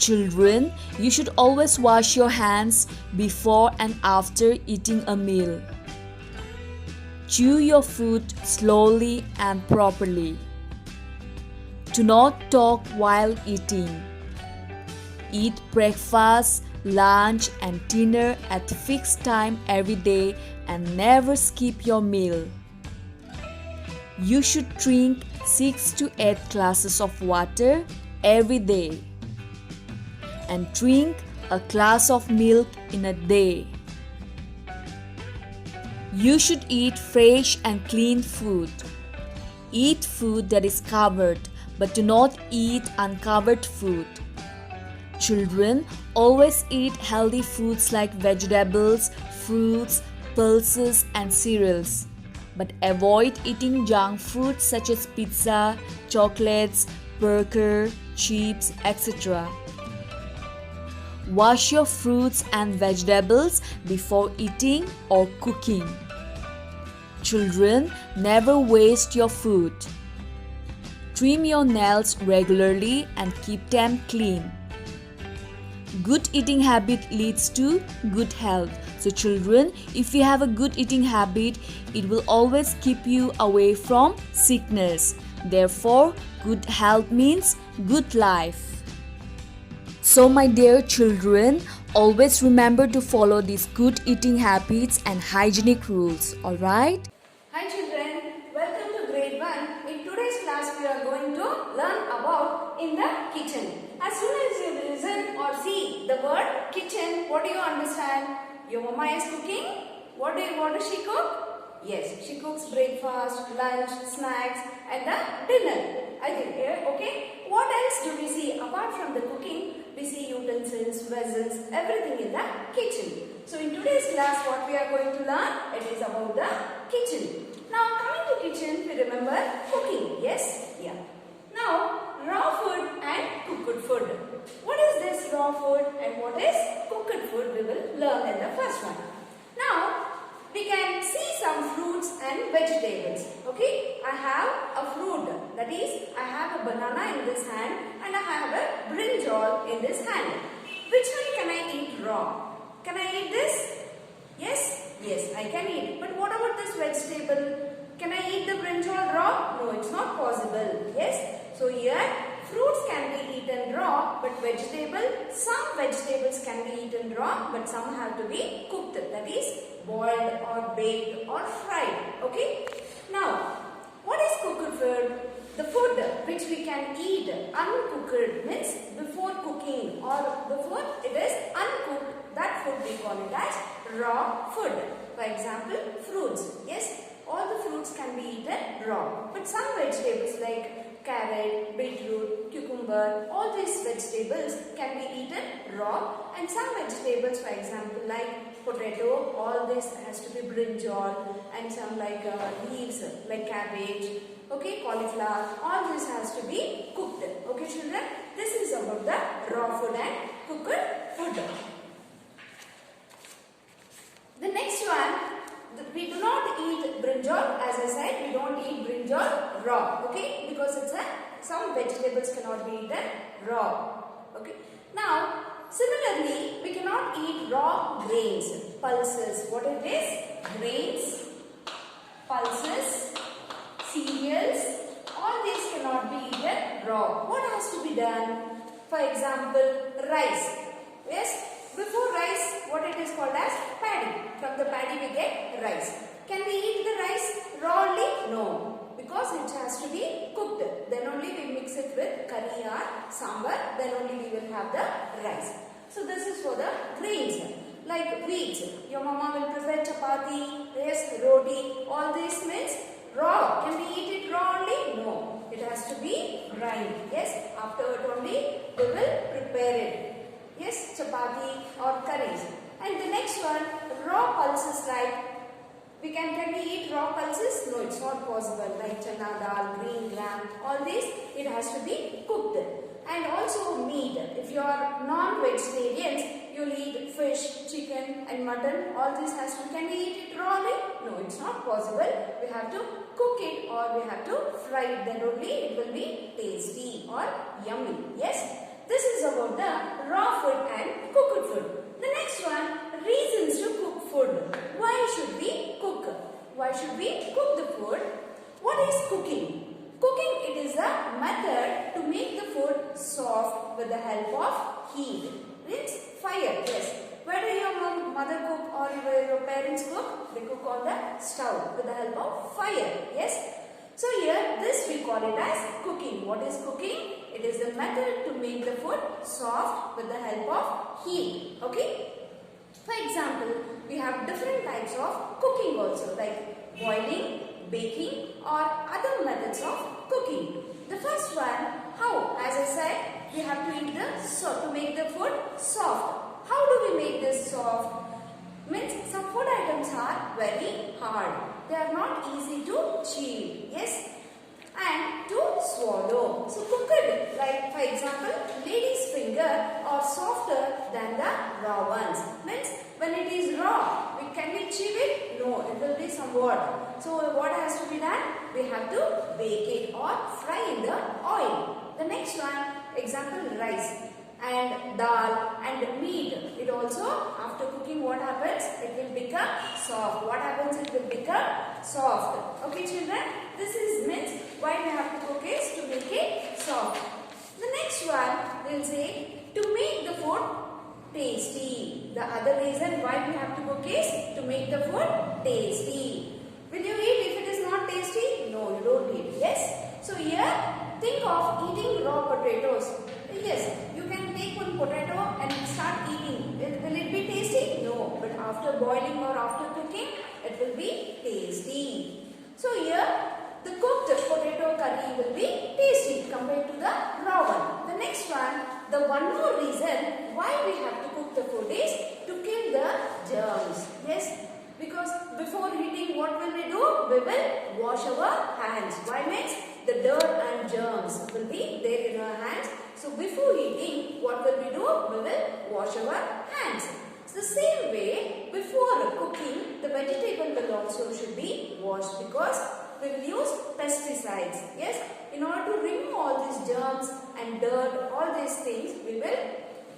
Children, you should always wash your hands before and after eating a meal. Chew your food slowly and properly. Do not talk while eating. Eat breakfast, lunch and dinner at fixed time every day and never skip your meal. You should drink 6 to 8 glasses of water every day and drink a glass of milk in a day. You should eat fresh and clean food. Eat food that is covered, but do not eat uncovered food. Children, always eat healthy foods like vegetables, fruits, pulses and cereals. But avoid eating junk food such as pizza, chocolates, burger, chips, etc. Wash your fruits and vegetables before eating or cooking. Children, never waste your food. Trim your nails regularly and keep them clean. Good eating habit leads to good health. So children, if you have a good eating habit, it will always keep you away from sickness. Therefore, good health means good life. So my dear children, always remember to follow these good eating habits and hygienic rules. Alright? Hi children, welcome to grade 1. In today's class we are going to learn about in the kitchen. As soon as you listen or see the word kitchen, what do you understand? Your mama is cooking. What does she cook? Yes, she cooks breakfast, lunch, snacks and the dinner. I think, okay. What else do we see? Apart from the cooking, we see utensils, vessels, everything in the kitchen. So in today's class, what we are going to learn? It is about the kitchen. Now coming to kitchen, we remember cooking. Yes? Yeah. Now raw food and cooked food. What is this raw food and what is cooked food? We will learn in the first one. Now we can see some fruits and vegetables. Okay, I have a fruit, that is I have a banana in this hand and I have a brinjal in this hand. Which one can I eat raw? Can I eat this? Yes? Yes, I can eat. But what about this vegetable? Can I eat the brinjal raw? No, it's not possible. Yes? So here fruits can be eaten raw, but some vegetables can be eaten raw, but some have to be cooked. That is boiled or baked or fried. Okay. Now, what is cooked food? The food which we can eat uncooked means before cooking or before it is uncooked. That food we call it as raw food. For example, fruits. Yes, all the fruits can be eaten raw, but some vegetables like carrot, beetroot, cucumber, all these vegetables can be eaten raw, and some vegetables, for example, like potato, all this has to be brinjal, and some like leaves like cabbage, okay, cauliflower, all this has to be cooked. Okay children, this is about the raw food and cooked food. The next one, we do not eat brinjal. As I said, we don't eat brinjal raw, okay, because some vegetables cannot be eaten raw. Okay. Now, similarly, we cannot eat raw grains, pulses. What it is? Grains, pulses, cereals, all these cannot be eaten raw. What has to be done? For example, rice. Yes. Before rice, what it is called as paddy. From the paddy we get rice. Can we eat the rice rawly? No. Because it has to be cooked. Then only we mix it with curry or sambar. Then only we will have the rice. So this is for the grains. Like wheat. Your mama will prepare chapati, yes, roti. All this means raw. Can we eat it raw only? No. It has to be grind. Yes. Afterward only we will prepare it. Yes, chapati or curries. And the next one, raw pulses like, can we eat raw pulses? No, it's not possible. Like chana dal, green gram, all these, it has to be cooked. And also meat. If you are non-vegetarians, you'll eat fish, chicken and mutton. All this has to, can we eat it rawly? No, it's not possible. We have to cook it or we have to fry it. Then only it will be tasty or yummy. Yes. this is about the raw food and cooked food. The next one, reasons to cook food. Why should we cook? Why should we cook the food? What is cooking? Cooking, it is a method to make the food soft with the help of heat. Means fire, yes. Whether your mother cook or your parents cook, they cook on the stove with the help of fire, yes. So here, this we call it as cooking. What is cooking? It is the method to make the food soft with the help of heat, okay. For example, we have different types of cooking also, like boiling, baking or other methods of cooking. The first one, how? As I said, we have to eat to make the food soft. How do we make this soft? Means some food items are very hard. They are not easy to chew, yes, and to swallow. So cooked, like for example, lady's finger are softer than the raw ones. Means when it is raw, can we chew it? No, it will be somewhat. So what has to be done? We have to bake it or fry in the oil. The next one, example, rice and dal and meat. It also, after cooking, what happens? It will become soft. What happens? It will become soft. Okay, children? This is means why we have to cook is to make it soft. The next one, we will say to make the food tasty. The other reason why we have to cook is to make the food tasty. Will you eat if it is not tasty? No, you don't eat. Yes. So here, think of eating raw potatoes. Yes, you can take one potato and start eating. Will it be tasty? No. But after boiling or after cooking, it will be tasty. So here, the cooked potato curry will be tasty compared to the raw one. The next one, the one more reason why we have to cook the food is to kill the germs. Yes, because before eating, what will we do? We will wash our hands. Why means the dirt and germs will be there in our hands. So before eating, what will we do? We will wash our hands. So the same way, before cooking, the vegetable will also should be washed because we will use pesticides. Yes, in order to remove all these germs and dirt, all these things, we will,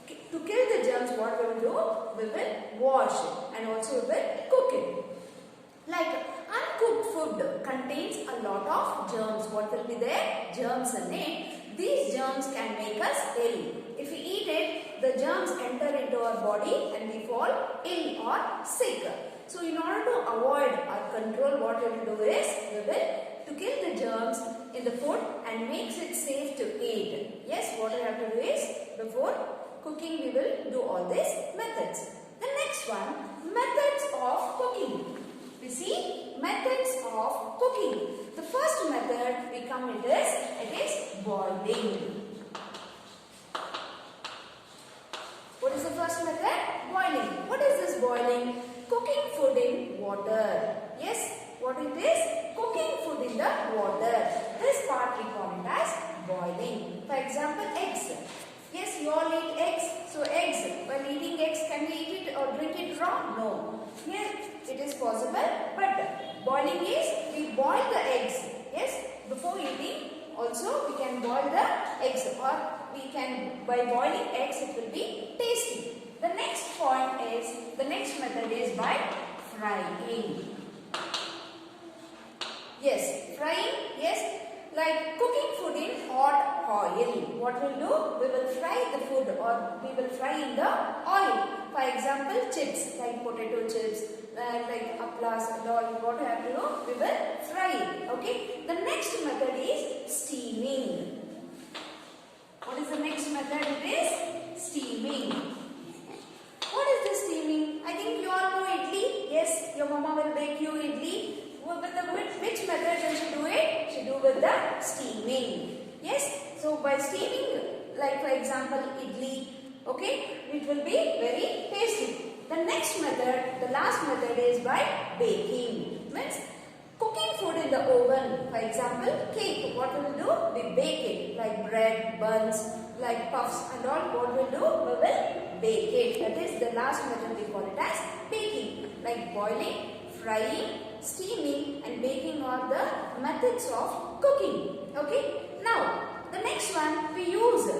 to kill the germs, what we will do? We will wash it and also we will cook it. Like uncooked food contains a lot of germs. What will be there? Germs in it. These germs can make us ill. If we eat it, the germs enter into our body and we fall ill or sick. So in order to avoid or control, what we will do is, we will to kill the germs in the food and makes it safe to eat. Yes, what we have to do is, before cooking we will do all these methods. The next one, methods of cooking. We see methods of cooking. The first method we come it is boiling. What is the first method? Boiling. What is this boiling? Cooking food in water. Yes, what it is? Cooking food in the water. This part we call it as boiling. For example, eggs. Yes, you all eat eggs. So eggs, while eating eggs, can we eat it or drink it raw? No. Yes, it is possible, but boiling is, we boil the eggs. Yes, before eating, also we can boil the eggs, or we can, by boiling eggs, it will be tasty. The next point is, the next method is by frying. Yes, frying, yes, like cooking food in hot oil. What we'll do? We will fry the food or we will fry in the oil. For example, chips, like potato chips, like aplas and all. What we have to do? We will fry it. Okay. The next method is steaming. What is the next method? It is steaming. What is the steaming? I think you all know idli. Yes, your mama will bake you idli. With which method will she do it? She do with the steaming. Yes. So by steaming, like for example idli, okay, it will be very tasty. The next method, the last method is by baking. Means cooking food in the oven. For example, cake. What we will do? We bake it like bread, buns, like puffs and all. What we will do? We will bake it. That is the last method we call it as baking. Like boiling, frying, steaming and baking are the methods of cooking. Okay. Now, the next one we use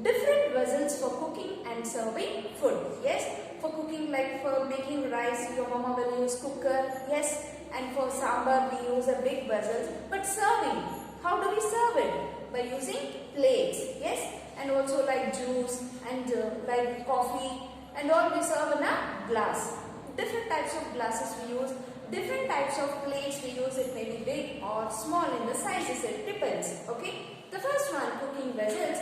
different vessels for cooking and serving food. Yes, for cooking, like for making rice, your mama will use cooker. Yes, and for sambar we use a big vessel. But serving, how do we serve it? By using plates. Yes, and also like juice and like coffee and all we serve in a glass. Different types of glasses we use, different types of plates we use. It may be big or small in the sizes, it depends. Okay, the first one, cooking vessels.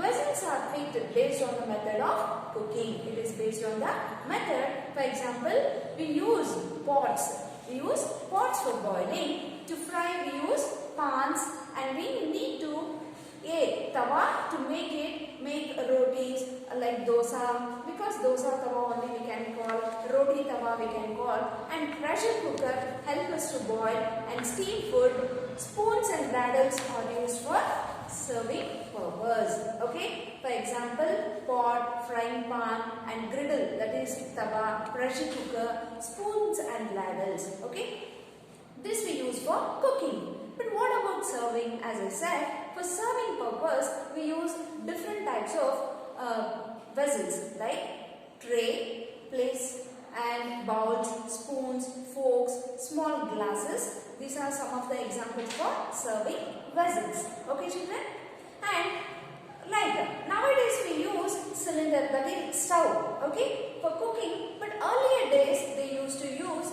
Vessels are picked based on the method of cooking. It is based on the method. For example, we use pots. We use pots for boiling. To fry we use pans, and we need to a tawa to make rotis like dosa, because dosa tawa only we can call, roti tawa we can call, and pressure cooker help us to boil and steam food. Spoons and ladles are used for serving purpose. Okay, for example, pot, frying pan and griddle, that is tawa, pressure cooker, spoons and ladles. Okay, this we use for cooking. But what about serving? As I said, for serving purpose, we use different types of vessels like tray, plates and bowls, spoons, forks, small glasses. These are some of the examples for serving vessels. Okay, children? And like nowadays we use cylinder, that is stove, okay, for cooking. But earlier days they used to use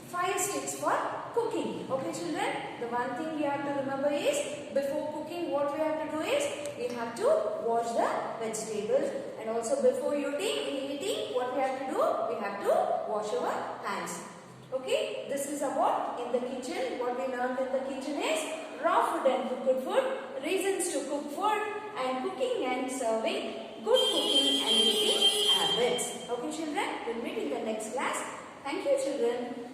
fire sticks for cooking. Okay, children, the one thing we have to remember is, before cooking what we have to do is, we have to wash the vegetables, and also before eating what we have to do, we have to wash our hands. Okay, this is about in the kitchen. What we learned in the kitchen is raw food and cooked food, reasons to cook food, and cooking and serving, good cooking and eating habits. Okay, children, we'll meet in the next class. Thank you, children.